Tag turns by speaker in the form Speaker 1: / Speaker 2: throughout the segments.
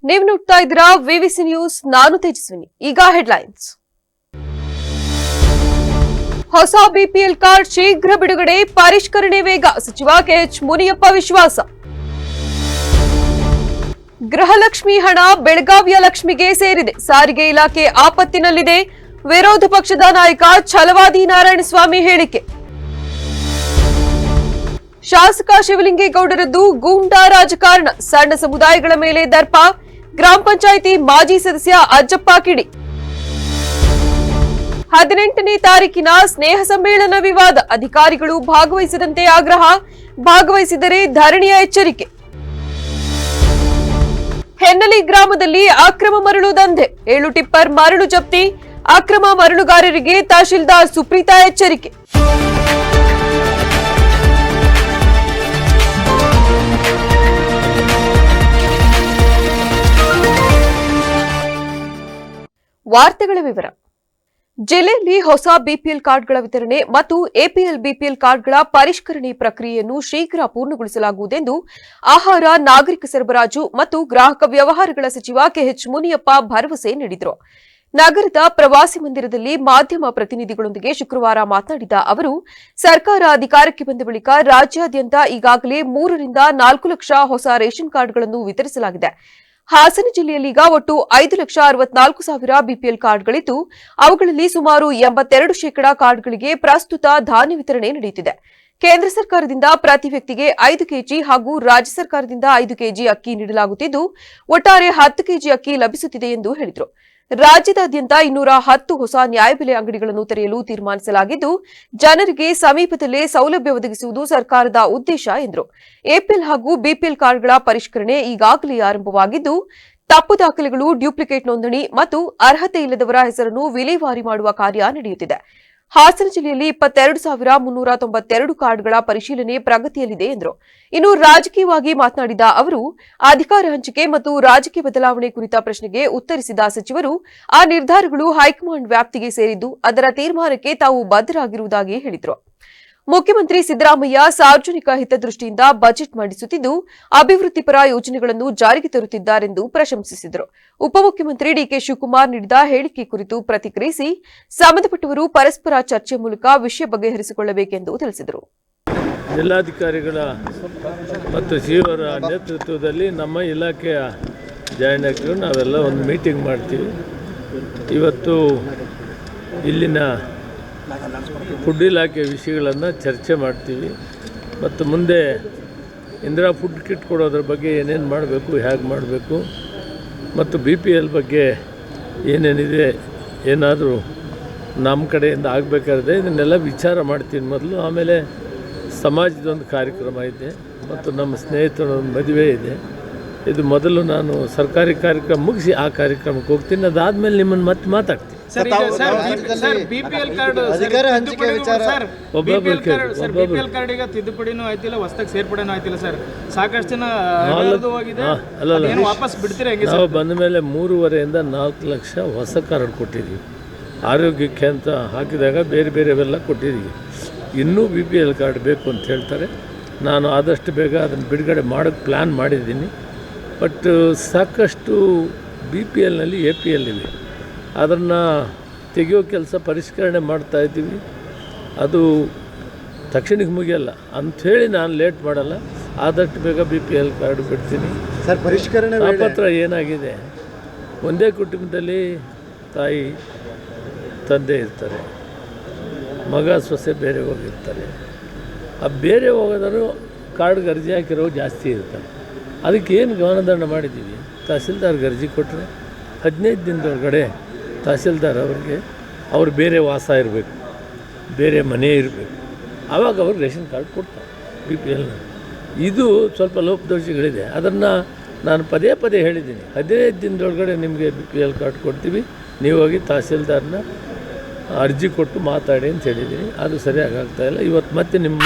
Speaker 1: ನೀವು ನೋಡ್ತಾ ಇದ್ದೀರಾ ವಿವಿಸಿ ನ್ಯೂಸ್. ನಾನು ತೇಜಸ್ವಿನಿ. ಈಗ ಹೆಡ್ಲೈನ್ಸ್. ಹೊಸ ಬಿಪಿಎಲ್ ಕಾರ್ಡ್ ಶೀಘ್ರ ಬಿಡುಗಡೆ, ಪರಿಷ್ಕರಣೆ ವೇಗ, ಸಚಿವ ಕೆಎಚ್ ಮುನಿಯಪ್ಪ ವಿಶ್ವಾಸ. ಗೃಹಲಕ್ಷ್ಮಿ ಹಣ ಬೆಳಗಾವಿಯ ಲಕ್ಷ್ಮಿಗೆ ಸೇರಿದೆ, ಸಾರಿಗೆ ಇಲಾಖೆ ಆಪತ್ತಿನಲ್ಲಿದೆ, ವಿರೋಧ ಪಕ್ಷದ ನಾಯಕ ಛಲವಾದಿ ನಾರಾಯಣಸ್ವಾಮಿ ಹೇಳಿಕೆ. ಶಾಸಕ ಶಿವಲಿಂಗೇಗೌಡರದ್ದು ಗೂಂಡಾ ರಾಜಕಾರಣ, ಸಣ್ಣ ಸಮುದಾಯಗಳ ಮೇಲೆ ದರ್ಪ, ಗ್ರಾಮ ಪಂಚಾಯಿತಿ ಮಾಜಿ ಸದಸ್ಯ ಅಜ್ಜಪ್ಪ ಕಿಡಿ. 18ನೇ ತಾರೀಕಿನ ಸ್ನೇಹ ಸಮ್ಮೇಳನ ವಿವಾದ, ಅಧಿಕಾರಿಗಳು ಭಾಗವಹಿಸದಂತೆ ಆಗ್ರಹ, ಭಾಗವಹಿಸಿದರೆ ಧರಣಿಯ ಎಚ್ಚರಿಕೆ. ಹೆನ್ನಲಿ ಗ್ರಾಮದಲ್ಲಿ ಅಕ್ರಮ ಮರಳು ದಂಧೆ, 7 ಟಿಪ್ಪರ್ ಮರಳು ಜಪ್ತಿ, ಅಕ್ರಮ ಮರಳುಗಾರರಿಗೆ ತಹಶೀಲ್ದಾರ್ ಸುಪ್ರೀತಾ ಎಚ್ಚರಿಕೆ. ವಾರ್ತೆಗಳ ವಿವರ. ಜಿಲ್ಲೆಯಲ್ಲಿ ಹೊಸ ಬಿಪಿಎಲ್ ಕಾರ್ಡ್ಗಳ ವಿತರಣೆ ಮತ್ತು ಎಪಿಎಲ್ ಬಿಪಿಎಲ್ ಕಾರ್ಡ್ಗಳ ಪರಿಷ್ಕರಣೆ ಪ್ರಕ್ರಿಯೆಯನ್ನು ಶೀಘ್ರ ಪೂರ್ಣಗೊಳಿಸಲಾಗುವುದೆಂದು ಆಹಾರ, ನಾಗರಿಕ ಸರಬರಾಜು ಮತ್ತು ಗ್ರಾಹಕ ವ್ಯವಹಾರಗಳ ಸಚಿವ ಕೆಎಚ್ ಮುನಿಯಪ್ಪ ಭರವಸೆ ನೀಡಿದರು. ನಗರದ ಪ್ರವಾಸಿ ಮಂದಿರದಲ್ಲಿ ಮಾಧ್ಯಮ ಪ್ರತಿನಿಧಿಗಳೊಂದಿಗೆ ಶುಕ್ರವಾರ ಮಾತನಾಡಿದ ಅವರು, ಸರ್ಕಾರ ಅಧಿಕಾರಕ್ಕೆ ಬಂದ ಬಳಿಕ ರಾಜ್ಯಾದ್ಯಂತ ಈಗಾಗಲೇ 3 ರಿಂದ 4 ಲಕ್ಷ ಹೊಸ ರೇಷನ್ ಕಾರ್ಡ್ಗಳನ್ನು ವಿತರಿಸಲಾಗಿದೆ. ಹಾಸನ ಜಿಲ್ಲೆಯಲ್ಲೀಗ ಒಟ್ಟು 5,64,000 ಬಿಪಿಎಲ್ ಕಾರ್ಡ್ಗಳಿದ್ದು, ಅವುಗಳಲ್ಲಿ ಸುಮಾರು 82% ಕಾರ್ಡ್ಗಳಿಗೆ ಪ್ರಸ್ತುತ ಧಾನ್ಯ ವಿತರಣೆ ನಡೆಯುತ್ತಿದೆ. ಕೇಂದ್ರ ಸರ್ಕಾರದಿಂದ ಪ್ರತಿ ವ್ಯಕ್ತಿಗೆ 5 ಕೆಜಿ ಹಾಗೂ ರಾಜ್ಯ ಸರ್ಕಾರದಿಂದ 5 ಕೆಜಿ ಅಕ್ಕಿ ನೀಡಲಾಗುತ್ತಿದ್ದು, ಒಟ್ಟಾರೆ 10 ಕೆಜಿ ಅಕ್ಕಿ ಲಭಿಸುತ್ತಿದೆ ಎಂದು ಹೇಳಿದರು. ರಾಜ್ಯದಾದ್ಯಂತ 210 ಹೊಸ ನ್ಯಾಯಬೆಲೆ ಅಂಗಡಿಗಳನ್ನು ತೆರೆಯಲು ತೀರ್ಮಾನಿಸಲಾಗಿದ್ದು, ಜನರಿಗೆ ಸಮೀಪದಲ್ಲೇ ಸೌಲಭ್ಯ ಒದಗಿಸುವುದು ಸರ್ಕಾರದ ಉದ್ದೇಶ ಎಂದರು. ಎಪಿಎಲ್ ಹಾಗೂ ಬಿಪಿಎಲ್ ಕಾರ್ಡ್ಗಳ ಪರಿಷ್ಕರಣೆ ಈಗಾಗಲೇ ಆರಂಭವಾಗಿದ್ದು, ತಪ್ಪು ದಾಖಲೆಗಳು, ಡ್ಯೂಪ್ಲಿಕೇಟ್ ನೋಂದಣಿ ಮತ್ತು ಅರ್ಹತೆ ಇಲ್ಲದವರ ಹೆಸರನ್ನು ವಿಲೇವಾರಿ ಮಾಡುವ ಕಾರ್ಯ ನಡೆಯುತ್ತಿದೆ. ಹಾಸನ ಜಿಲ್ಲೆಯಲ್ಲಿ 22,392 ಕಾರ್ಡ್ಗಳ ಪರಿಶೀಲನೆ ಪ್ರಗತಿಯಲ್ಲಿದೆ ಎಂದರು. ಇನ್ನು ರಾಜಕೀಯವಾಗಿ ಮಾತನಾಡಿದ ಅವರು, ಅಧಿಕಾರ ಹಂಚಿಕೆ ಮತ್ತು ರಾಜಕೀಯ ಬದಲಾವಣೆ ಕುರಿತ ಪ್ರಶ್ನೆಗೆ ಉತ್ತರಿಸಿದ ಸಚಿವರು, ಆ ನಿರ್ಧಾರಗಳು ಹೈಕಮಾಂಡ್ ವ್ಯಾಪ್ತಿಗೆ ಸೇರಿದ್ದು, ಅದರ ತೀರ್ಮಾನಕ್ಕೆ ತಾವು ಬದ್ಧರಾಗಿರುವುದಾಗಿ ಹೇಳಿದರು. ಮುಖ್ಯಮಂತ್ರಿ ಸಿದ್ದರಾಮಯ್ಯ ಸಾರ್ವಜನಿಕ ಹಿತದೃಷ್ಟಿಯಿಂದ ಬಜೆಟ್ ಮಂಡಿಸುತ್ತಿದ್ದು, ಅಭಿವೃದ್ಧಿಪರ ಯೋಜನೆಗಳನ್ನು ಜಾರಿಗೆ ತರುತ್ತಿದ್ದಾರೆಂದು ಪ್ರಶಂಸಿಸಿದರು. ಉಪಮುಖ್ಯಮಂತ್ರಿ ಡಿಕೆ ಶಿವಕುಮಾರ್ ನೀಡಿದ ಹೇಳಿಕೆ ಕುರಿತು ಪ್ರತಿಕ್ರಿಯಿಸಿ, ಸಂಬಂಧಪಟ್ಟವರು ಪರಸ್ಪರ ಚರ್ಚೆ ಮೂಲಕ ವಿಷಯ ಬಗೆಹರಿಸಿಕೊಳ್ಳಬೇಕೆಂದು ತಿಳಿಸಿದರು.
Speaker 2: ಜಿಲ್ಲಾಧಿಕಾರಿಗಳ ಮತ್ತು ಸಿಇಒರ ನೇತೃತ್ವದಲ್ಲಿ ನಮ್ಮ ಇಲಾಖೆಯ ಜಾಯಿನ್ ನಾವೆಲ್ಲ ಒಂದು ಮೀಟಿಂಗ್ ಮಾಡ್ತೀವಿ. ಇವತ್ತು ಇಲ್ಲಿನ ಫುಡ್ ಇಲಾಖೆ ವಿಷಯಗಳನ್ನು ಚರ್ಚೆ ಮಾಡ್ತೀವಿ ಮತ್ತು ಮುಂದೆ ಇಂದಿರಾ ಫುಡ್ ಕಿಟ್ ಕೊಡೋದ್ರ ಬಗ್ಗೆ ಏನೇನು ಮಾಡಬೇಕು, ಹೇಗೆ ಮಾಡಬೇಕು ಮತ್ತು BPL ಬಗ್ಗೆ ಏನೇನಿದೆ, ಏನಾದರೂ ನಮ್ಮ ಕಡೆಯಿಂದ ಆಗಬೇಕಾದ್ರೆ ಇದನ್ನೆಲ್ಲ ವಿಚಾರ ಮಾಡ್ತೀನಿ ಮೊದಲು. ಆಮೇಲೆ ಸಮಾಜದೊಂದು ಕಾರ್ಯಕ್ರಮ ಇದೆ ಮತ್ತು ನಮ್ಮ ಸ್ನೇಹಿತರ ಒಂದು ಮದುವೆ ಇದೆ. ಇದು ಮೊದಲು ನಾನು ಸರ್ಕಾರಿ ಕಾರ್ಯಕ್ರಮ ಮುಗಿಸಿ ಆ ಕಾರ್ಯಕ್ರಮಕ್ಕೆ ಹೋಗ್ತೀನಿ. ಅದಾದಮೇಲೆ ನಿಮ್ಮನ್ನು ಮತ್ತೆ ಮಾತಾಡ್ತೀನಿ.
Speaker 3: ಬಿಪಿಎಲ್ ಕಾರ್ಡ್ ತಿದ್ದುಪಡಿನೂ ಆಯ್ತಿಲ್ಲ, ಹೊಸದಾಗಿ ಸೇರ್ಪಡೆನೂ ಆಯ್ತಿಲ್ಲ ಸರ್. ಸಾಕಷ್ಟು ಜನ ವಾಪಸ್ ಬಿಡ್ತೀರಾ?
Speaker 2: ನಾವು ಬಂದ ಮೇಲೆ 3.5 ರಿಂದ 4 ಲಕ್ಷ ಹೊಸ ಕಾರ್ಡ್ ಕೊಟ್ಟಿದ್ದೀವಿ. ಆರೋಗ್ಯಕ್ಕೆ ಅಂತ ಹಾಕಿದಾಗ ಬೇರೆ ಬೇರೆವೆಲ್ಲ ಕೊಟ್ಟಿದ್ದೀವಿ. ಇನ್ನೂ BPL ಕಾರ್ಡ್ ಬೇಕು ಅಂತ ಹೇಳ್ತಾರೆ. ನಾನು ಆದಷ್ಟು ಬೇಗ ಅದನ್ನು ಬಿಡುಗಡೆ ಮಾಡೋಕ್ಕೆ ಪ್ಲ್ಯಾನ್ ಮಾಡಿದ್ದೀನಿ. ಬಟ್ ಸಾಕಷ್ಟು BPLನಲ್ಲಿ APL ಇವೆ, ಅದನ್ನು ತೆಗೆಯೋ ಕೆಲಸ ಪರಿಷ್ಕರಣೆ ಮಾಡ್ತಾಯಿದ್ದೀವಿ. ಅದು ತಕ್ಷಣಕ್ಕೆ ಮುಗಿಯಲ್ಲ ಅಂಥೇಳಿ ನಾನು ಲೇಟ್ ಮಾಡಲ್ಲ. ಆದಷ್ಟು ಬೇಗ BPL ಕಾರ್ಡ್ ಬಿಡ್ತೀನಿ
Speaker 4: ಸರ್. ಪರಿಷ್ಕರಣೆ
Speaker 2: ಪತ್ರ ಏನಾಗಿದೆ, ಒಂದೇ ಕುಟುಂಬದಲ್ಲಿ ತಾಯಿ ತಂದೆ ಇರ್ತಾರೆ, ಮಗ ಸೊಸೆ ಬೇರೆ ಹೋಗಿರ್ತಾರೆ. ಆ ಬೇರೆ ಹೋಗೋದರೂ ಕಾರ್ಡ್ಗೆ ಅರ್ಜಿ ಹಾಕಿರೋ ಜಾಸ್ತಿ ಇರ್ತಾರೆ. ಅದಕ್ಕೆ ಏನು ಗಮನದಂಡ ಮಾಡಿದ್ದೀವಿ, ತಹಸೀಲ್ದಾರ್ಗೆ ಅರ್ಜಿ ಕೊಟ್ಟರೆ 15 ದಿನದೊಳಗಡೆ ತಹಸೀಲ್ದಾರ್ ಅವರಿಗೆ ಅವ್ರು ಬೇರೆ ವಾಸ ಇರಬೇಕು, ಬೇರೆ ಮನೆ ಇರಬೇಕು, ಆವಾಗ ಅವರು ರೇಷನ್ ಕಾರ್ಡ್ ಕೊಡ್ತಾರೆ BPL. ಇದು ಸ್ವಲ್ಪ ಲೋಪದೋಷಗಳಿದೆ. ಅದನ್ನು ನಾನು ಪದೇ ಪದೇ ಹೇಳಿದ್ದೀನಿ. 15 ದಿನದೊಳಗಡೆ ನಿಮಗೆ BPL ಕಾರ್ಡ್ ಕೊಡ್ತೀವಿ, ನೀವು ಹೋಗಿ ತಹಸೀಲ್ದಾರ್ನ ಅರ್ಜಿ ಕೊಟ್ಟು ಮಾತಾಡಿ ಅಂತ ಹೇಳಿದ್ದೀನಿ. ಅದು ಸರಿಯಾಗಿ ಆಗ್ತಾಯಿಲ್ಲ. ಇವತ್ತು ಮತ್ತೆ ನಿಮ್ಮ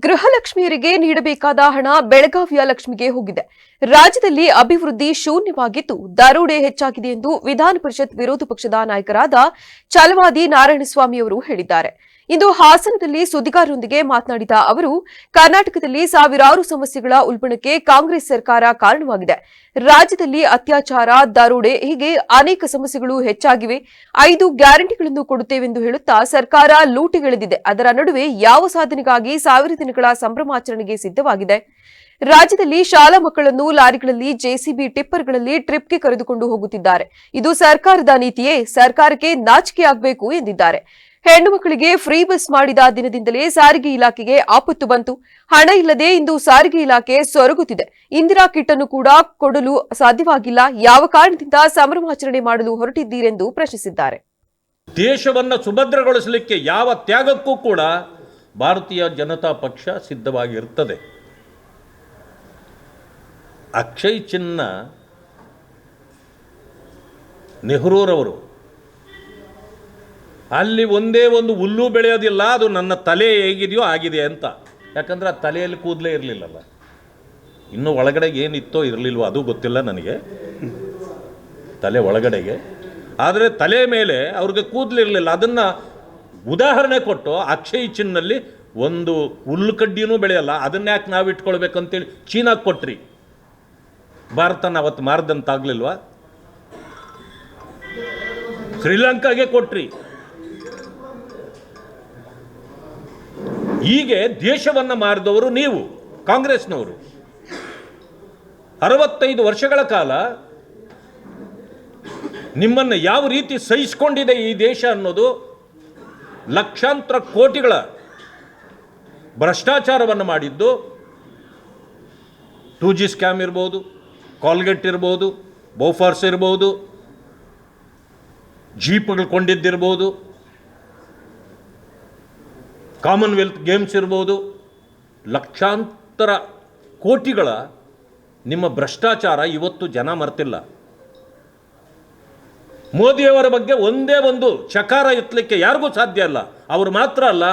Speaker 1: ಗೃಹಲಕ್ಷ್ಮಿಯರಿಗೆ ನೀಡಬೇಕಾದ ಹಣ ಬೆಳಗಾವಿಯ ಲಕ್ಷ್ಮಿಗೆ ಹೋಗಿದೆ. ರಾಜ್ಯದಲ್ಲಿ ಅಭಿವೃದ್ಧಿ ಶೂನ್ಯವಾಗಿದ್ದು, ದರೋಡೆ ಹೆಚ್ಚಾಗಿದೆ ಎಂದು ವಿಧಾನ ಪರಿಷತ್ ವಿರೋಧ ಪಕ್ಷದ ನಾಯಕರಾದ ಛಲವಾದಿ ನಾರಾಯಣಸ್ವಾಮಿ ಅವರು ಹೇಳಿದ್ದಾರೆ. ಇಂದು ಹಾಸನದಲ್ಲಿ ಸುದ್ದಿಗಾರರೊಂದಿಗೆ ಮಾತನಾಡಿದ ಅವರು, ಕರ್ನಾಟಕದಲ್ಲಿ ಸಾವಿರಾರು ಸಮಸ್ಯೆಗಳ ಉಲ್ಬಣಕ್ಕೆ ಕಾಂಗ್ರೆಸ್ ಸರ್ಕಾರ ಕಾರಣವಾಗಿದೆ. ರಾಜ್ಯದಲ್ಲಿ ಅತ್ಯಾಚಾರ, ದರೋಡೆ ಹೀಗೆ ಅನೇಕ ಸಮಸ್ಯೆಗಳು ಹೆಚ್ಚಾಗಿವೆ. 5 ಗ್ಯಾರಂಟಿಗಳನ್ನು ಕೊಡುತ್ತೇವೆಂದು ಹೇಳುತ್ತಾ ಸರ್ಕಾರ ಲೂಟಿಗಿಳಿದಿದೆ. ಅದರ ನಡುವೆ ಯಾವ ಸಾಧನೆಗಾಗಿ 1000 ದಿನಗಳ ಸಂಭ್ರಮಾಚರಣೆಗೆ ಸಿದ್ಧವಾಗಿದೆ. ರಾಜ್ಯದಲ್ಲಿ ಶಾಲಾ ಮಕ್ಕಳನ್ನು ಲಾರಿಗಳಲ್ಲಿ, ಜೆಸಿಬಿ ಟಿಪ್ಪರ್ಗಳಲ್ಲಿ ಟ್ರಿಪ್ಗೆ ಕರೆದುಕೊಂಡು ಹೋಗುತ್ತಿದ್ದಾರೆ. ಇದು ಸರ್ಕಾರದ ನೀತಿಯೇ? ಸರ್ಕಾರಕ್ಕೆ ನಾಚಿಕೆಯಾಗಬೇಕು ಎಂದಿದ್ದಾರೆ. ಹೆಣ್ಣು ಮಕ್ಕಳಿಗೆ ಫ್ರೀ ಬಸ್ ಮಾಡಿದ ದಿನದಿಂದಲೇ ಸಾರಿಗೆ ಇಲಾಖೆಗೆ ಆಪತ್ತು ಬಂತು. ಹಣ ಇಲ್ಲದೆ ಇಂದು ಸಾರಿಗೆ ಇಲಾಖೆ ಸೊರಗುತ್ತಿದೆ. ಇಂದಿರಾ ಕಿಟ್ ಅನ್ನು ಕೂಡ ಕೊಡಲು ಸಾಧ್ಯವಾಗಿಲ್ಲ. ಯಾವ ಕಾರಣದಿಂದ ಸಂಭ್ರಮಾಚರಣೆ ಮಾಡಲು ಹೊರಟಿದ್ದೀರೆಂದು ಪ್ರಶ್ನಿಸಿದ್ದಾರೆ.
Speaker 4: ದೇಶವನ್ನು ಸುಭದ್ರಗೊಳಿಸಲಿಕ್ಕೆ ಯಾವ ತ್ಯಾಗಕ್ಕೂ ಕೂಡ ಭಾರತೀಯ ಜನತಾ ಪಕ್ಷ ಸಿದ್ಧವಾಗಿರುತ್ತದೆ. ಅಕ್ಷಯ್ ಚಿನ್ನ ನೆಹರೂರವರು ಅಲ್ಲಿ ಒಂದೇ ಒಂದು ಹುಲ್ಲು ಬೆಳೆಯೋದಿಲ್ಲ, ಅದು ನನ್ನ ತಲೆ ಹೇಗಿದೆಯೋ ಆಗಿದೆ ಅಂತ. ಯಾಕಂದರೆ ಆ ತಲೆಯಲ್ಲಿ ಕೂದಲೇ ಇರಲಿಲ್ಲಲ್ಲ, ಇನ್ನೂ ಒಳಗಡೆ ಏನಿತ್ತೋ ಇರಲಿಲ್ವೋ ಅದು ಗೊತ್ತಿಲ್ಲ ನನಗೆ, ತಲೆ ಒಳಗಡೆಗೆ. ಆದರೆ ತಲೆ ಮೇಲೆ ಅವ್ರಿಗೆ ಕೂದಲಿರಲಿಲ್ಲ. ಅದನ್ನು ಉದಾಹರಣೆ ಕೊಟ್ಟು ಅಕ್ಷಯ್ ಚಿನ್ನಲ್ಲಿ ಒಂದು ಹುಲ್ಲು ಕಡ್ಡಿನೂ ಬೆಳೆಯಲ್ಲ, ಅದನ್ನ ಯಾಕೆ ನಾವು ಇಟ್ಕೊಳ್ಬೇಕಂತೇಳಿ ಚೀನಾಗೆ ಕೊಟ್ರಿ. ಭಾರತನ ಅವತ್ತು ಮಾರದಂತಾಗಲಿಲ್ವಾ? ಶ್ರೀಲಂಕಾಗೆ ಕೊಟ್ರಿ. ಹೀಗೆ ದೇಶವನ್ನು ಮಾರಿದವರು ನೀವು ಕಾಂಗ್ರೆಸ್ನವರು. 65 ವರ್ಷಗಳ ಕಾಲ ನಿಮ್ಮನ್ನು ಯಾವ ರೀತಿ ಸಹಿಸಿಕೊಂಡಿದೆ ಈ ದೇಶ ಅನ್ನೋದು, ಲಕ್ಷಾಂತರ ಕೋಟಿಗಳ ಭ್ರಷ್ಟಾಚಾರವನ್ನು ಮಾಡಿದ್ದು. 2G ಸ್ಕ್ಯಾಮ್ ಇರ್ಬೋದು, ಕಾಲ್ಗೆಟ್ ಇರ್ಬೋದು, ಬೋಫಾರ್ಸ್ ಇರ್ಬೋದು, ಜೀಪ್ಗಳು ಕೊಂಡಿದ್ದಿರ್ಬೋದು, ಕಾಮನ್ವೆಲ್ತ್ ಗೇಮ್ಸ್ ಇರ್ಬೋದು, ಲಕ್ಷಾಂತರ ಕೋಟಿಗಳ ನಿಮ್ಮ ಭ್ರಷ್ಟಾಚಾರ ಇವತ್ತು ಜನ ಮರ್ತಿಲ್ಲ. ಮೋದಿಯವರ ಬಗ್ಗೆ ಒಂದೇ ಒಂದು ಚಕಾರ ಎತ್ತಲಿಕ್ಕೆ ಯಾರಿಗೂ ಸಾಧ್ಯ ಇಲ್ಲ. ಅವರು ಮಾತ್ರ ಅಲ್ಲ,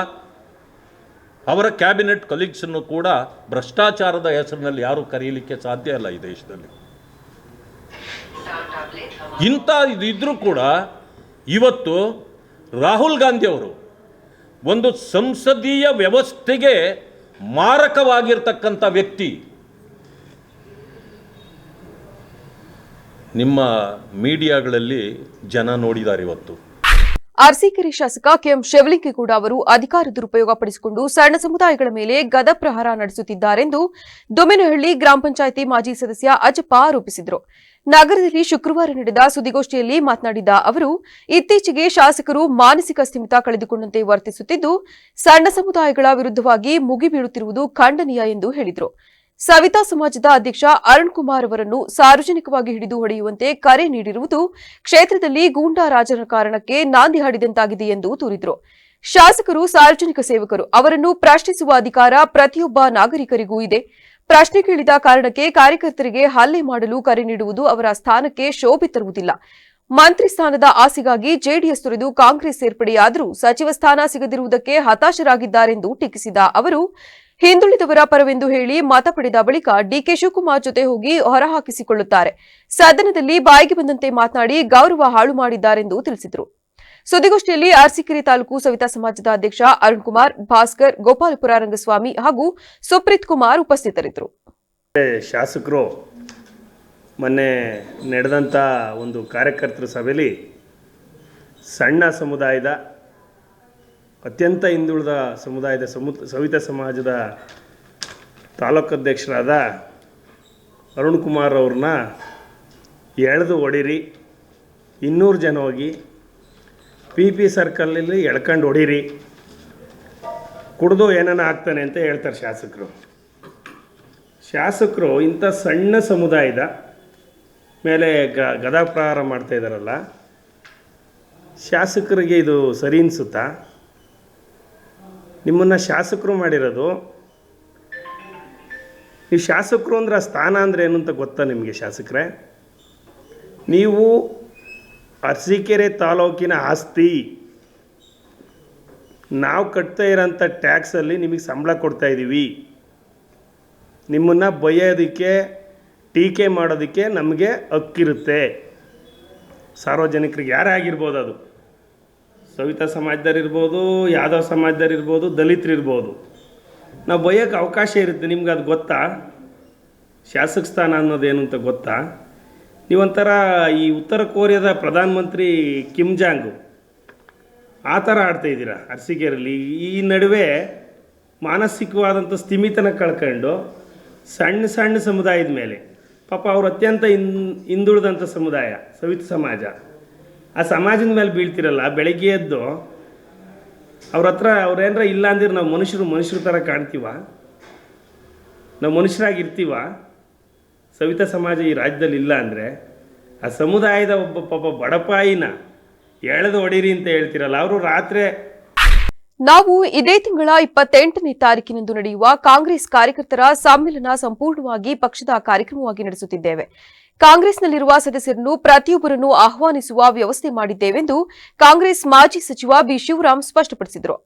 Speaker 4: ಅವರ ಕ್ಯಾಬಿನೆಟ್ ಕಲೀಗ್ಸನ್ನು ಕೂಡ ಭ್ರಷ್ಟಾಚಾರದ ಹೆಸರಿನಲ್ಲಿ ಯಾರೂ ಕರೆಯಲಿಕ್ಕೆ ಸಾಧ್ಯ ಇಲ್ಲ ಈ ದೇಶದಲ್ಲಿ. ಇಂಥ ಇದ್ರೂ ಕೂಡ ಇವತ್ತು ರಾಹುಲ್ ಗಾಂಧಿಯವರು ಒಂದು ಸಂಸದೀಯ ವ್ಯವಸ್ಥೆಗೆ ಮಾರಕವಾಗಿರ್ತಕ್ಕಂಥ ವ್ಯಕ್ತಿ. ನಿಮ್ಮ ಮೀಡಿಯಾಗಳಲ್ಲಿ ಜನ ನೋಡಿದ್ದಾರೆ ಇವತ್ತು.
Speaker 1: ಅರಸೀಕೆರೆ ಶಾಸಕ ಕೆಎಂ ಶಿವಲಿಂಗೇಗೌಡ ಅವರು ಅಧಿಕಾರ ದುರುಪಯೋಗ ಪಡಿಸಿಕೊಂಡು ಸಣ್ಣ ಸಮುದಾಯಗಳ ಮೇಲೆ ಗದಪ್ರಹಾರ ನಡೆಸುತ್ತಿದ್ದಾರೆಂದು ದೊಮ್ಮೆನಹಳ್ಳಿ ಗ್ರಾಮ ಪಂಚಾಯಿತಿ ಮಾಜಿ ಸದಸ್ಯ ಅಜ್ಜಪ್ಪ ಆರೋಪಿಸಿದರು. ನಗರದಲ್ಲಿ ಶುಕ್ರವಾರ ನಡೆದ ಸುದ್ದಿಗೋಷ್ಠಿಯಲ್ಲಿ ಮಾತನಾಡಿದ ಅವರು, ಇತ್ತೀಚೆಗೆ ಶಾಸಕರು ಮಾನಸಿಕ ಸ್ಥಿಮಿತ ಕಳೆದುಕೊಂಡಂತೆ ವರ್ತಿಸುತ್ತಿದ್ದು ಸಣ್ಣ ಸಮುದಾಯಗಳ ವಿರುದ್ಧವಾಗಿ ಮುಗಿಬೀಳುತ್ತಿರುವುದು ಖಂಡನೀಯ ಎಂದು ಹೇಳಿದರು. ಸವಿತಾ ಸಮಾಜದ ಅಧ್ಯಕ್ಷ ಅರುಣ್ ಕುಮಾರ್ ಅವರನ್ನು ಸಾರ್ವಜನಿಕವಾಗಿ ಹಿಡಿದು ಹೊಡೆಯುವಂತೆ ಕರೆ ನೀಡಿರುವುದು ಕ್ಷೇತ್ರದಲ್ಲಿ ಗೂಂಡಾ ರಾಜಕಾರಣಕ್ಕೆ ನಾಂದಿ ಹಾಡಿದಂತಾಗಿದೆ ಎಂದು ದೂರಿದರು. ಶಾಸಕರು ಸಾರ್ವಜನಿಕ ಸೇವಕರು, ಅವರನ್ನು ಪ್ರಶ್ನಿಸುವ ಅಧಿಕಾರ ಪ್ರತಿಯೊಬ್ಬ ನಾಗರಿಕರಿಗೂ ಇದೆ. ಪ್ರಶ್ನೆ ಕೇಳಿದ ಕಾರಣಕ್ಕೆ ಕಾರ್ಯಕರ್ತರಿಗೆ ಹಲ್ಲೆ ಮಾಡಲು ಕರೆ ನೀಡುವುದು ಅವರ ಸ್ಥಾನಕ್ಕೆ ಶೋಭೆ ತರುವುದಿಲ್ಲ. ಮಂತ್ರಿ ಸ್ಥಾನದ ಆಸೆಗಾಗಿ ಜೆಡಿಎಸ್ ತೊರೆದು ಕಾಂಗ್ರೆಸ್ ಸೇರ್ಪಡೆಯಾದರೂ ಸಚಿವ ಸ್ಥಾನ ಸಿಗದಿರುವುದಕ್ಕೆ ಹತಾಶರಾಗಿದ್ದಾರೆಂದು ಟೀಕಿಸಿದ ಅವರು, ಹಿಂದುಳಿದವರ ಪರವೆಂದು ಹೇಳಿ ಮತ ಪಡೆದ ಬಳಿಕ ಡಿಕೆ ಶಿವಕುಮಾರ್ ಜೊತೆ ಹೋಗಿ ಹೊರಹಾಕಿಸಿಕೊಳ್ಳುತ್ತಾರೆ. ಸದನದಲ್ಲಿ ಬಾಯಿಗೆ ಬಂದಂತೆ ಮಾತನಾಡಿ ಗೌರವ ಹಾಳು ಮಾಡಿದ್ದಾರೆಂದು ತಿಳಿಸಿದರು. ಸುದ್ದಿಗೋಷ್ಠಿಯಲ್ಲಿ ಅರಸೀಕೆರೆ ತಾಲೂಕು ಸವಿತಾ ಸಮಾಜದ ಅಧ್ಯಕ್ಷ ಅರುಣ್ ಕುಮಾರ್, ಭಾಸ್ಕರ್, ಗೋಪಾಲಪುರ ರಂಗಸ್ವಾಮಿ ಹಾಗೂ ಸುಪ್ರೀತ್ ಕುಮಾರ್ ಉಪಸ್ಥಿತರಿದ್ದರು.
Speaker 5: ಶಾಸಕರು ಮೊನ್ನೆ ನಡೆದಂಥ ಒಂದು ಕಾರ್ಯಕರ್ತರ ಸಭೆಯಲ್ಲಿ ಸಣ್ಣ ಸಮುದಾಯದ, ಅತ್ಯಂತ ಹಿಂದುಳಿದ ಸಮುದಾಯದ ಸವಿತಾ ಸಮಾಜದ ತಾಲೂಕಾಧ್ಯಕ್ಷರಾದ ಅರುಣ್ ಕುಮಾರ್ ಅವ್ರನ್ನ ಎಳೆದು ಹೊಡೀರಿ, 200 ಜನ ಹೋಗಿ PP ಸರ್ಕಲಲ್ಲಿ ಎಳ್ಕೊಂಡು ಹೊಡೀರಿ, ಕುಡಿದು ಏನಾನ ಆಗ್ತಾನೆ ಅಂತ ಹೇಳ್ತಾರೆ ಶಾಸಕರು. ಇಂಥ ಸಣ್ಣ ಸಮುದಾಯದ ಮೇಲೆ ಗದಾಪ್ರಹಾರ ಮಾಡ್ತಾ ಇದ್ದಾರಲ್ಲ, ಶಾಸಕರಿಗೆ ಇದು ಸರಿ ಅನಿಸುತ್ತಾ? ನಿಮ್ಮನ್ನು ಶಾಸಕರು ಮಾಡಿರೋದು, ನೀವು ಶಾಸಕರು ಅಂದ್ರೆ ಆ ಸ್ಥಾನ ಅಂದರೆ ಏನು ಅಂತ ಗೊತ್ತಾ ನಿಮಗೆ? ಶಾಸಕರೇ, ನೀವು ಅರಸೀಕೆರೆ ತಾಲೂಕಿನ ಆಸ್ತಿ, ನಾವು ಕಟ್ತಾ ಇರೋಂಥ ಟ್ಯಾಕ್ಸಲ್ಲಿ ನಿಮಗೆ ಸಂಬಳ ಕೊಡ್ತಾಯಿದ್ದೀವಿ. ನಿಮ್ಮನ್ನು ಬೈಯೋದಕ್ಕೆ, ಟೀಕೆ ಮಾಡೋದಕ್ಕೆ ನಮಗೆ ಹಕ್ಕಿರುತ್ತೆ. ಸಾರ್ವಜನಿಕರಿಗೆ ಯಾರೇ ಆಗಿರ್ಬೋದು, ಅದು ಸವಿತಾ ಸಮಾಜದವ್ರಿರ್ಬೋದು, ಯಾದವ್ ಸಮಾಜದವ್ರಿರ್ಬೋದು, ದಲಿತರಿರ್ಬೋದು. ನಾವು ಬೈಯೋಕ್ಕೆ ಅವಕಾಶ ಇರುತ್ತೆ. ನಿಮ್ಗೆ ಅದು ಗೊತ್ತಾ? ಶಾಸಕ ಸ್ಥಾನ ಅನ್ನೋದೇನು ಅಂತ ಗೊತ್ತಾ? ನೀವೊಂಥರ ಈ ಉತ್ತರ ಕೊರಿಯಾದ ಪ್ರಧಾನಮಂತ್ರಿ ಕಿಮ್ ಜಾಂಗ್ ಆ ಥರ ಆಡ್ತಾಯಿದ್ದೀರಾ ಅರಸೀಕೆರೆಯಲ್ಲಿ. ಈ ನಡುವೆ ಮಾನಸಿಕವಾದಂಥ ಸ್ಥಿಮಿತನ ಕಳ್ಕೊಂಡು ಸಣ್ಣ ಸಣ್ಣ ಸಮುದಾಯದ ಮೇಲೆ, ಪಾಪ ಅವರು ಅತ್ಯಂತ ಹಿಂದುಳಿದಂಥ ಸಮುದಾಯ ಸವಿತ ಸಮಾಜ, ಆ ಸಮಾಜದ ಮೇಲೆ ಬೀಳ್ತಿರಲ್ಲ. ಬೆಳಗ್ಗೆ ಎದ್ದು ಅವ್ರ ಹತ್ರ ಅವ್ರೇನಾರ ಇಲ್ಲ ಅಂದಿದ್ರೆ ನಾವು ಮನುಷ್ಯರ ಥರ ಕಾಣ್ತೀವ? ನಾವು ಮನುಷ್ಯರಾಗಿರ್ತೀವ? ಸವಿತಾ ಸಮಾಜ ಈ ರಾಜ್ಯದಲ್ಲಿ ಇಲ್ಲ ಅಂದರೆ ಆ ಸಮುದಾಯದ ಒಬ್ಬ ಪಾಪ ಬಡಪಾಯಿನ ಎಳೆದು ಹೊಡೀರಿ ಅಂತ ಹೇಳ್ತಿರಲ್ಲ, ಅವರು ರಾತ್ರಿ.
Speaker 1: ನಾವು ಇದೇ ತಿಂಗಳ 28ನೇ ತಾರೀಕಿನಂದು ನಡೆಯುವ ಕಾಂಗ್ರೆಸ್ ಕಾರ್ಯಕರ್ತರ ಸಮ್ಮೇಳನ ಸಂಪೂರ್ಣವಾಗಿ ಪಕ್ಷದ ಕಾರ್ಯಕ್ರಮವಾಗಿ ನಡೆಸುತ್ತಿದ್ದೇವೆ. ಕಾಂಗ್ರೆಸ್ನಲ್ಲಿರುವ ಸದಸ್ಯರನ್ನು ಪ್ರತಿಯೊಬ್ಬರನ್ನು ಆಹ್ವಾನಿಸುವ ವ್ಯವಸ್ಥೆ ಮಾಡಿದ್ದೇವೆಂದು ಕಾಂಗ್ರೆಸ್ ಮಾಜಿ ಸಚಿವ ಬಿ ಶಿವರಾಮ್ ಸ್ಪಷ್ಟಪಡಿಸಿದರು.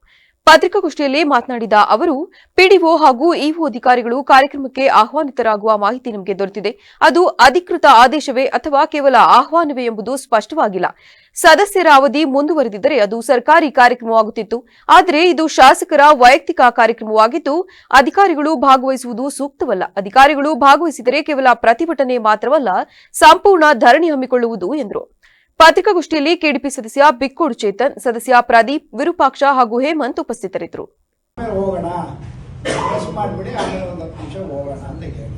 Speaker 1: ಪತ್ರಿಕಾಗೋಷ್ಠಿಯಲ್ಲಿ ಮಾತನಾಡಿದ ಅವರು, ಪಿಡಿಒ ಹಾಗೂ ಇಒ ಅಧಿಕಾರಿಗಳು ಕಾರ್ಯಕ್ರಮಕ್ಕೆ ಆಹ್ವಾನಿತರಾಗುವ ಮಾಹಿತಿ ನಮಗೆ ದೊರೆತಿದೆ. ಅದು ಅಧಿಕೃತ ಆದೇಶವೇ ಅಥವಾ ಕೇವಲ ಆಹ್ವಾನವೇ ಎಂಬುದು ಸ್ಪಷ್ಟವಾಗಿಲ್ಲ. ಸದಸ್ಯರ ಅವಧಿ ಮುಂದುವರೆದಿದ್ದರೆ ಅದು ಸರ್ಕಾರಿ ಕಾರ್ಯಕ್ರಮವಾಗುತ್ತಿತ್ತು. ಆದರೆ ಇದು ಶಾಸಕರ ವೈಯಕ್ತಿಕ ಕಾರ್ಯಕ್ರಮವಾಗಿದ್ದು ಅಧಿಕಾರಿಗಳು ಭಾಗವಹಿಸುವುದು ಸೂಕ್ತವಲ್ಲ. ಅಧಿಕಾರಿಗಳು ಭಾಗವಹಿಸಿದರೆ ಕೇವಲ ಪ್ರತಿಭಟನೆ ಮಾತ್ರವಲ್ಲ, ಸಂಪೂರ್ಣ ಧರಣಿ ಹಮ್ಮಿಕೊಳ್ಳುವುದು ಎಂದರು. ಪತ್ರಿಕಾಗೋಷ್ಠಿಯಲ್ಲಿ ಕೆಡಿಪಿ ಸದಸ್ಯ ಬಿಕ್ಕೋಡು ಚೇತನ್, ಸದಸ್ಯ ಪ್ರದೀಪ್, ವಿರೂಪಾಕ್ಷ ಹಾಗೂ ಹೇಮಂತ್ ಉಪಸ್ಥಿತರಿದ್ದರು.
Speaker 6: ಹೋಗೋಣ, ಪ್ರೆಸ್ ಮಾಡಿಬಿಡಿ, ಆಮೇಲೆ ಒಂದು 10 ನಿಮಿಷ ಹೋಗೋಣ ಅಂತ ಹೇಳಿ.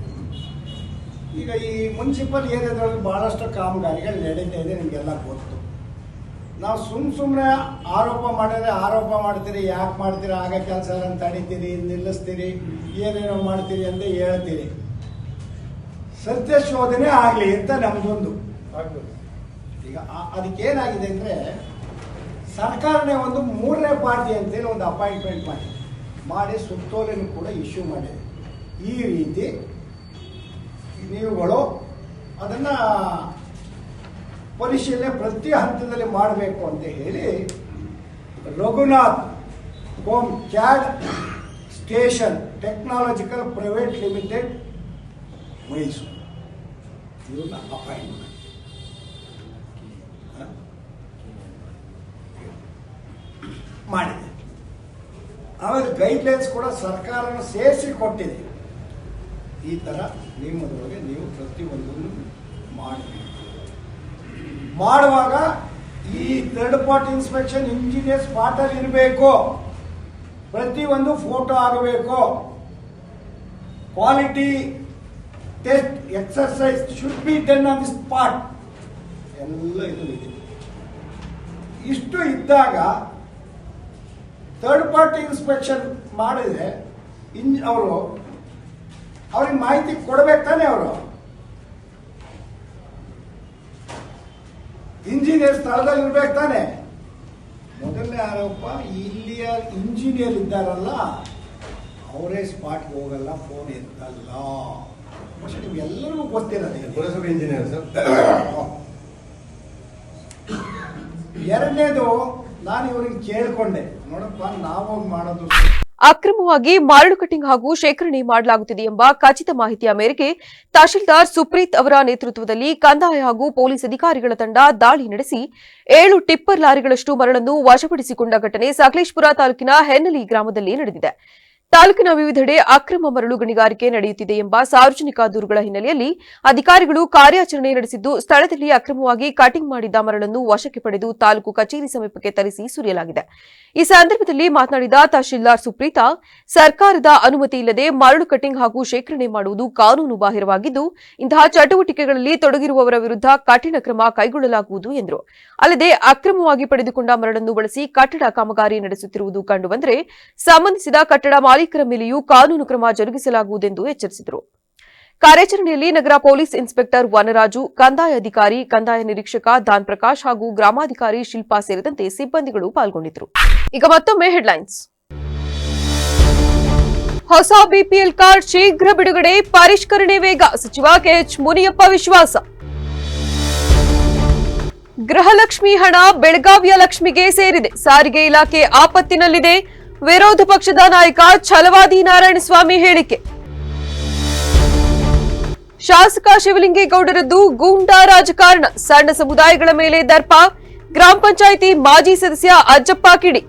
Speaker 6: ಈಗ ಈ ಮುನ್ಸಿಪಲ್ ಏರಿಯಾದಲ್ಲಿ ಬಹಳಷ್ಟು ಕಾಮಗಾರಿಗಳು ನಡೀತಾ ಇದೆ, ನಿಮಗೆಲ್ಲ ಗೊತ್ತು. ನಾವು ಸುಮ್ಮನೆ ಆರೋಪ ಮಾಡಿದ್ರೆ ಆರೋಪ ಮಾಡ್ತೀರಿ, ಯಾಕೆ ಮಾಡ್ತೀರಿ, ಆಗ ಕೆಲಸ ಎಲ್ಲ ತಡೀತೀರಿ, ನಿಲ್ಲಿಸ್ತೀರಿ, ಏನೇನೋ ಮಾಡ್ತೀರಿ ಅಂತ ಹೇಳ್ತೀರಿ. ಸತ್ಯ ಶೋಧನೆ ಆಗಲಿ ಅಂತ ನಮ್ದೊಂದು. ಈಗ ಅದಕ್ಕೇನಾಗಿದೆ ಅಂದರೆ, ಸರ್ಕಾರನೇ ಒಂದು 3ನೇ ಪಾರ್ಟಿ ಅಂತೇಳಿ ಒಂದು ಅಪಾಯಿಂಟ್ಮೆಂಟ್ ಮಾಡಿ ಸುತ್ತೋಲೆನೂ ಕೂಡ ಇಶ್ಯೂ ಮಾಡಿದೆ. ಈ ರೀತಿ ನೀವುಗಳು ಅದನ್ನು ಪರಿಶೀಲನೆ ಪ್ರತಿ ಹಂತದಲ್ಲಿ ಮಾಡಬೇಕು ಅಂತ ಹೇಳಿ Raghunath home CAD station technological private limited Mysuru ಇವ್ರನ್ನ ಅಪಾಯಿಂಟ್ ಮಾಡಿದೆ. ಆಮೇಲೆ ಗೈಡ್ಲೈನ್ಸ್ ಕೂಡ ಸರ್ಕಾರನ ಸೇರಿಸಿ ಕೊಟ್ಟಿದೆ. ಈ ಥರ ನಿಯಮದೊಳಗೆ ನೀವು ಪ್ರತಿಯೊಂದನ್ನು ಮಾಡಬೇಕು. ಮಾಡುವಾಗ ಈ ಥರ್ಡ್ ಪಾರ್ಟಿ ಇನ್ಸ್ಪೆಕ್ಷನ್ ಇಂಜಿನಿಯರ್ ಸ್ಪಾಟಲ್ಲಿ ಇರಬೇಕು, ಪ್ರತಿಯೊಂದು ಫೋಟೋ ಆಗಬೇಕು, quality test exercise should be done on the spot, ಎಲ್ಲ ಇದು ಇದೆ. ಇಷ್ಟು ಇದ್ದಾಗ ಥರ್ಡ್ ಪಾರ್ಟಿ ಇನ್ಸ್ಪೆಕ್ಷನ್ ಮಾಡಿದ್ರೆ ಅವ್ರಿಗೆ ಮಾಹಿತಿ ಕೊಡ್ಬೇಕು ತಾನೆ. ಅವರು ಇಂಜಿನಿಯರ್ ಸ್ಥಳದಲ್ಲಿ ಇರ್ಬೇಕು ತಾನೆ. ಮೊದಲನೇ ಆರೋಪ, ಇಲ್ಲಿಯ ಇಂಜಿನಿಯರ್ ಇದ್ದಾರಲ್ಲ ಅವರೇ ಸ್ಪಾಟ್ಗೆ ಹೋಗಲ್ಲ, ಫೋನ್ ಎತ್ತಲ್ಲ. പക്ഷെ ನಿಮ್ಗೆಲ್ಲರಿಗೂ ಗೊತ್ತಿರೋದು ಪುರಸಭೆ ಇಂಜಿನಿಯರ್ ಸರ್. ಎರಡನೇದು, ನಾನು ಇವ್ರಿಗೆ ಕೇಳ್ಕೊಂಡೆ, ನೋಡಪ್ಪ ನಾವು ಮಾಡೋದು
Speaker 1: ಅಕ್ರಮವಾಗಿ ಮರಳು ಕಟಿಂಗ್ ಹಾಗೂ ಶೇಖರಣೆ ಮಾಡಲಾಗುತ್ತಿದೆ ಎಂಬ ಖಚಿತ ಮಾಹಿತಿಯ ಮೇರೆಗೆ ತಹಶೀಲ್ದಾರ್ ಸುಪ್ರೀತ್ ಅವರ ನೇತೃತ್ವದಲ್ಲಿ ಕಂದಾಯ ಹಾಗೂ ಪೊಲೀಸ್ ಅಧಿಕಾರಿಗಳ ತಂಡ ದಾಳಿ ನಡೆಸಿ 7 ಟಿಪ್ಪರ್ ಲಾರಿಗಳಷ್ಟು ಮರಳನ್ನು ವಶಪಡಿಸಿಕೊಂಡ ಘಟನೆ ಸಕಲೇಶಪುರ ತಾಲೂಕಿನ ಹೆನ್ನಲಿ ಗ್ರಾಮದಲ್ಲಿ ನಡೆದಿದೆ. ತಾಲೂಕಿನ ವಿವಿಧೆಡೆ ಅಕ್ರಮ ಮರಳು ಗಣಿಗಾರಿಕೆ ನಡೆಯುತ್ತಿದೆ ಎಂಬ ಸಾರ್ವಜನಿಕ ದೂರುಗಳ ಹಿನ್ನೆಲೆಯಲ್ಲಿ ಅಧಿಕಾರಿಗಳು ಕಾರ್ಯಾಚರಣೆ ನಡೆಸಿದ್ದು, ಸ್ಥಳದಲ್ಲಿ ಅಕ್ರಮವಾಗಿ ಕಟಿಂಗ್ ಮಾಡಿದ್ದ ಮರಳನ್ನು ವಶಕ್ಕೆ ಪಡೆದು ತಾಲೂಕು ಕಚೇರಿ ಸಮೀಪಕ್ಕೆ ತರಿಸಿ ಸುರಿಯಲಾಗಿದೆ. ಈ ಸಂದರ್ಭದಲ್ಲಿ ಮಾತನಾಡಿದ ತಹಶೀಲ್ದಾರ್ ಸುಪ್ರೀತಾ, ಸರ್ಕಾರದ ಅನುಮತಿ ಇಲ್ಲದೆ ಮರಳು ಕಟಿಂಗ್ ಹಾಗೂ ಶೇಖರಣೆ ಮಾಡುವುದು ಕಾನೂನು ಬಾಹಿರವಾಗಿದ್ದು, ಇಂತಹ ಚಟುವಟಿಕೆಗಳಲ್ಲಿ ತೊಡಗಿರುವವರ ವಿರುದ್ಧ ಕಠಿಣ ಕ್ರಮ ಕೈಗೊಳ್ಳಲಾಗುವುದು ಎಂದರು. ಅಲ್ಲದೆ ಅಕ್ರಮವಾಗಿ ಪಡೆದುಕೊಂಡ ಮರಳನ್ನು ಬಳಸಿ ಕಟ್ಟಡ ಕಾಮಗಾರಿ ನಡೆಸುತ್ತಿರುವುದು ಕಂಡುಬಂದರೆ ಸಂಬಂಧಿಸಿದ ಕಟ್ಟಡ ಮಾಲೀಕರ ಮೇಲೆಯೂ ಕಾನೂನು ಕ್ರಮ ಜರುಗಿಸಲಾಗುವುದೆಂದು ಎಚ್ಚರಿಸಿದರು. ಕಾರ್ಯಾಚರಣೆಯಲ್ಲಿ ನಗರ ಪೊಲೀಸ್ ಇನ್ಸ್ಪೆಕ್ಟರ್ ವನರಾಜು, ಕಂದಾಯ ಅಧಿಕಾರಿ, ಕಂದಾಯ ನಿರೀಕ್ಷಕ ದಾನ್ ಪ್ರಕಾಶ್ ಹಾಗೂ ಗ್ರಾಮಾಧಿಕಾರಿ ಶಿಲ್ಪಾ ಸೇರಿದಂತೆ ಸಿಬ್ಬಂದಿಗಳು ಪಾಲ್ಗೊಂಡಿದ್ದರು. ಈಗ ಮತ್ತೊಮ್ಮೆ ಹೆಡ್ಲೈನ್ಸ್. ಹೊಸ ಬಿಪಿಎಲ್ ಕಾರ್ಡ್ ಶೀಘ್ರ ಬಿಡುಗಡೆ, ಪರಿಷ್ಕರಣೆ ವೇಗ, ಸಚಿವ ಕೆಎಚ್ ಮುನಿಯಪ್ಪ ವಿಶ್ವಾಸ. ಗೃಹಲಕ್ಷ್ಮಿ ಹಣ ಬೆಳಗಾವಿಯ ಲಕ್ಷ್ಮಿಗೆ ಸೇರಿದೆ, ಸಾರಿಗೆ ಇಲಾಖೆ ಆಪತ್ತಿನಲ್ಲಿದೆ, ವಿರೋಧ ಪಕ್ಷದ ನಾಯಕ ಛಲವಾದಿ ನಾರಾಯಣಸ್ವಾಮಿ ಹೇಳಿಕೆ. ಶಾಸಕ ಶಿವಲಿಂಗೇಗೌಡರದ್ದು ಗೂಂಡಾ ರಾಜಕಾರಣ, ಸಣ್ಣ ಸಮುದಾಯಗಳ ಮೇಲೆ ದರ್ಪ, ಗ್ರಾಮ ಪಂಚಾಯಿತಿ ಮಾಜಿ ಸದಸ್ಯ ಅಜ್ಜಪ್ಪ ಕಿಡಿ.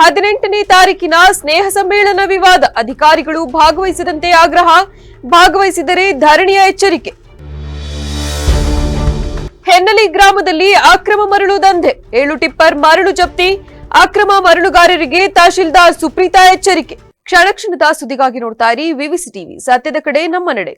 Speaker 1: 18ನೇ ತಾರೀಕಿನ ಸ್ನೇಹ ಸಮ್ಮೇಳನ ವಿವಾದ, ಅಧಿಕಾರಿಗಳು ಭಾಗವಹಿಸದಂತೆ ಆಗ್ರಹ, ಭಾಗವಹಿಸಿದರೆ ಧರಣಿಯ ಎಚ್ಚರಿಕೆ. ಹೆನ್ನಲಿ ಗ್ರಾಮದಲ್ಲಿ ಅಕ್ರಮ ಮರಳು ದಂಧೆ, 7 ಟಿಪ್ಪರ್ ಮರಳು ಜಪ್ತಿ, ಅಕ್ರಮ ಮರಳುಗಾರರಿಗೆ ತಹಶೀಲ್ದಾರ್ ಸುಪ್ರೀತಾ ಎಚ್ಚರಿಕೆ. ಕ್ಷಣ ಕ್ಷಣದ ಸುದ್ದಿಗಾಗಿ ನೋಡ್ತಾ ಇರಿ ವಿವಿಸಿ ಟಿವಿ, ಸತ್ಯದ ಕಡೆ ನಮ್ಮ ನಡೆ.